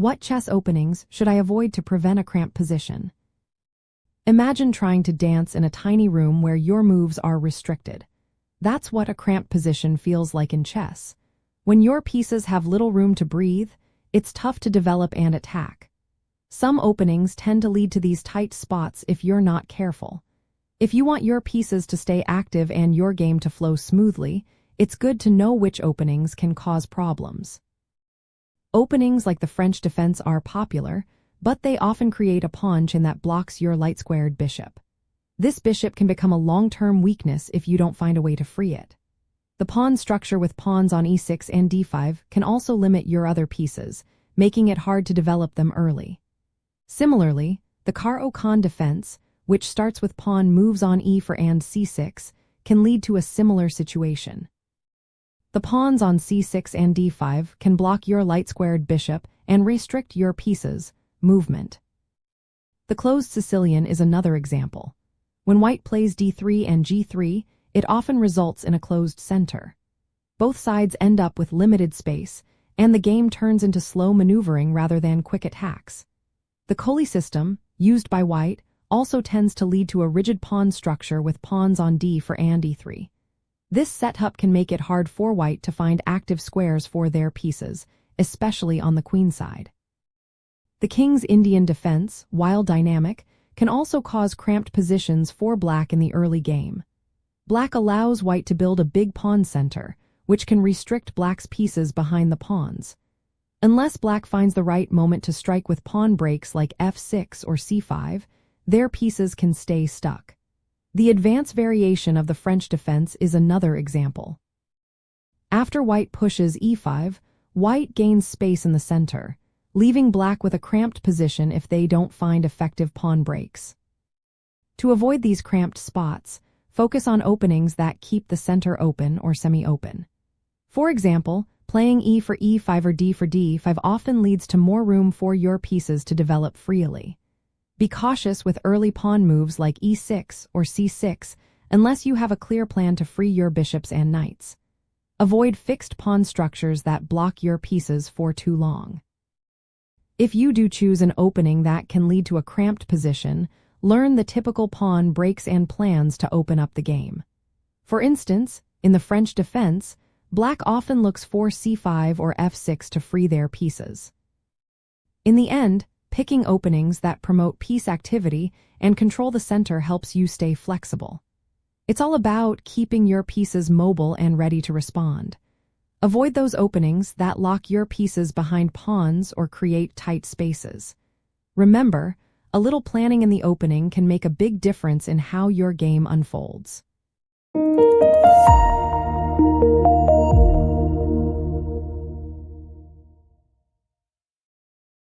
What chess openings should I avoid to prevent a cramped position? Imagine trying to dance in a tiny room where your moves are restricted. That's what a cramped position feels like in chess. When your pieces have little room to breathe, it's tough to develop and attack. Some openings tend to lead to these tight spots if you're not careful. If you want your pieces to stay active and your game to flow smoothly, it's good to know which openings can cause problems. Openings like the French defense are popular, but they often create a pawn chain that blocks your light-squared bishop. This bishop can become a long-term weakness if you don't find a way to free it. The pawn structure with pawns on e6 and d5 can also limit your other pieces, making it hard to develop them early. Similarly, the Caro-Kann defense, which starts with pawn moves on e4 and c6, can lead to a similar situation. The pawns on c6 and d5 can block your light-squared bishop and restrict your pieces' movement. The closed Sicilian is another example. When white plays d3 and g3, it often results in a closed center. Both sides end up with limited space, and the game turns into slow maneuvering rather than quick attacks. The Colli system, used by white, also tends to lead to a rigid pawn structure with pawns on d4 and e3. This setup can make it hard for white to find active squares for their pieces, especially on the queen side. The king's Indian defense, while dynamic, can also cause cramped positions for black in the early game. Black allows white to build a big pawn center, which can restrict black's pieces behind the pawns. Unless black finds the right moment to strike with pawn breaks like f6 or c5, their pieces can stay stuck. The advanced variation of the French defense is another example. After white pushes e5, white gains space in the center, leaving black with a cramped position if they don't find effective pawn breaks. To avoid these cramped spots, focus on openings that keep the center open or semi-open. For example, playing e for e5 or d for d5 often leads to more room for your pieces to develop freely. Be cautious with early pawn moves like e6 or c6 unless you have a clear plan to free your bishops and knights. Avoid fixed pawn structures that block your pieces for too long. If you do choose an opening that can lead to a cramped position, learn the typical pawn breaks and plans to open up the game. For instance, in the French defense, black often looks for c5 or f6 to free their pieces. In the end, picking openings that promote piece activity and control the center helps you stay flexible. It's all about keeping your pieces mobile and ready to respond. Avoid those openings that lock your pieces behind pawns or create tight spaces. Remember, a little planning in the opening can make a big difference in how your game unfolds.